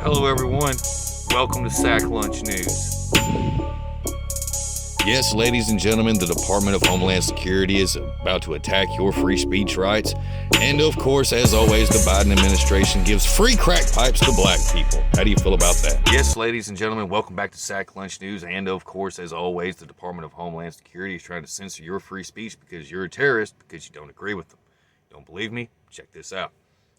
Hello, everyone. Welcome to Sack Lunch News. Yes, ladies and gentlemen, the Department of Homeland Security is about to attack your free speech rights. And of course, as always, the Biden administration gives free crack pipes to black people. How do you feel about that? Yes, ladies and gentlemen, welcome back to Sack Lunch News. And of course, as always, the Department of Homeland Security is trying to censor your free speech because you're a terrorist, because you don't agree with them. Don't believe me? Check this out.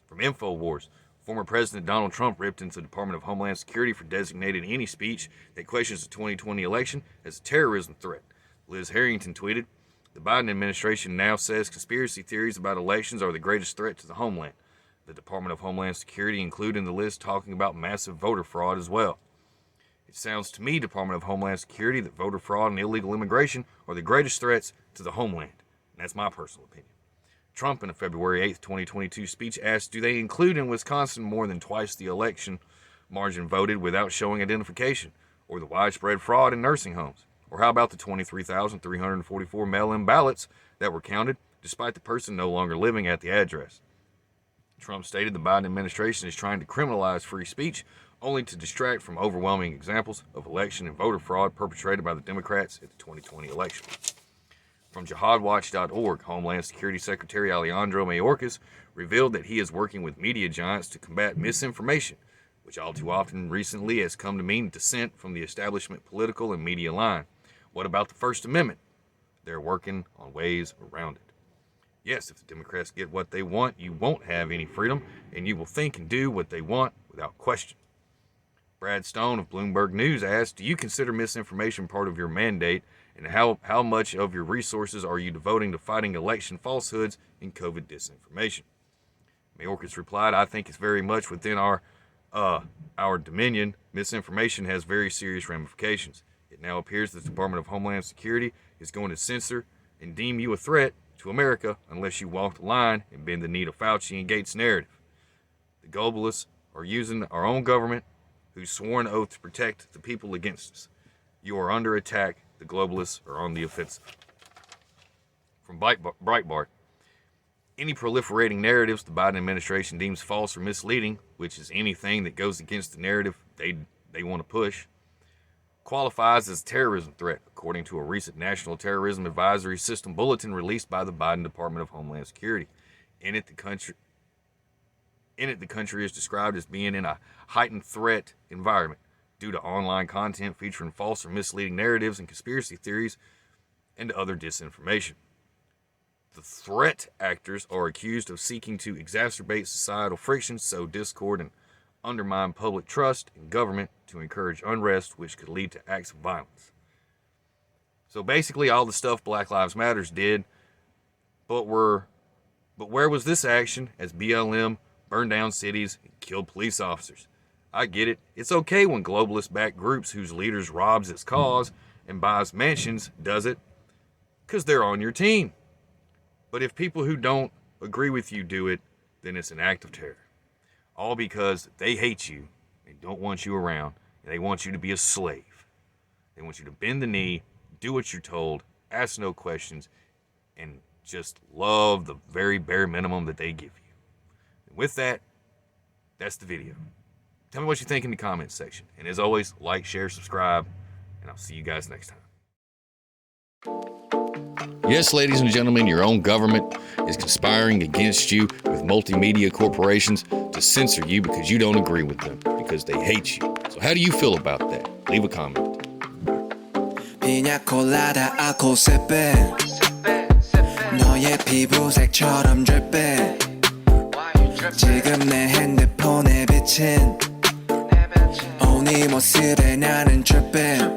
From InfoWars. Former President Donald Trump ripped into the Department of Homeland Security for designating any speech that questions the 2020 election as a terrorism threat. Liz Harrington tweeted, "The Biden administration now says conspiracy theories about elections are the greatest threat to the homeland. The Department of Homeland Security included in the list talking about massive voter fraud as well. It sounds to me, Department of Homeland Security, that voter fraud and illegal immigration are the greatest threats to the homeland." And that's my personal opinion. Trump, in a February 8th, 2022 speech, asked, do they include in Wisconsin more than twice the election margin voted without showing identification, or the widespread fraud in nursing homes? Or how about the 23,344 mail-in ballots that were counted despite the person no longer living at the address? Trump stated the Biden administration is trying to criminalize free speech only to distract from overwhelming examples of election and voter fraud perpetrated by the Democrats at the 2020 election. From jihadwatch.org, Homeland Security Secretary Alejandro Mayorkas revealed that he is working with media giants to combat misinformation, which all too often recently has come to mean dissent from the establishment political and media line. What about the First Amendment? They're working on ways around it. Yes, if the Democrats get what they want, you won't have any freedom, and you will think and do what they want without question. Brad Stone of Bloomberg News asked, do you consider misinformation part of your mandate, and how much of your resources are you devoting to fighting election falsehoods and COVID disinformation? Mayorkas replied, I think it's very much within our dominion. Misinformation has very serious ramifications. It now appears that the Department of Homeland Security is going to censor and deem you a threat to America unless you walk the line and bend the knee to Fauci and Gates' narrative. The globalists are using our own government, whose sworn oath to protect the people against us. You are under attack. The globalists are on the offensive. From Breitbart, any proliferating narratives the Biden administration deems false or misleading, which is anything that goes against the narrative they want to push, qualifies as a terrorism threat, according to a recent National Terrorism Advisory System bulletin released by the Biden Department of Homeland Security. In it, the country is described as being in a heightened threat environment due to online content featuring false or misleading narratives and conspiracy theories and other disinformation. The threat actors are accused of seeking to exacerbate societal friction, sow discord, and undermine public trust in government to encourage unrest, which could lead to acts of violence. So basically all the stuff Black Lives Matter did, but where was this action as BLM burned down cities and killed police officers? I get it. It's okay when globalist-backed groups whose leaders robs its cause and buys mansions does it because they're on your team. But if people who don't agree with you do it, then it's an act of terror. All because they hate you and don't want you around, and they want you to be a slave. They want you to bend the knee, do what you're told, ask no questions, and just love the very bare minimum that they give you. And with that, that's the video. Tell me what you think in the comments section. And as always, like, share, subscribe, and I'll see you guys next time. Yes, ladies and gentlemen, your own government is conspiring against you with multimedia corporations to censor you because you don't agree with them, because they hate you. So how do you feel about that? Leave a comment. 피냐콜라다 아코세페 너의 피부색처럼 drip해 지금 내 핸드폰에 비친 네 모습에 나는 tripping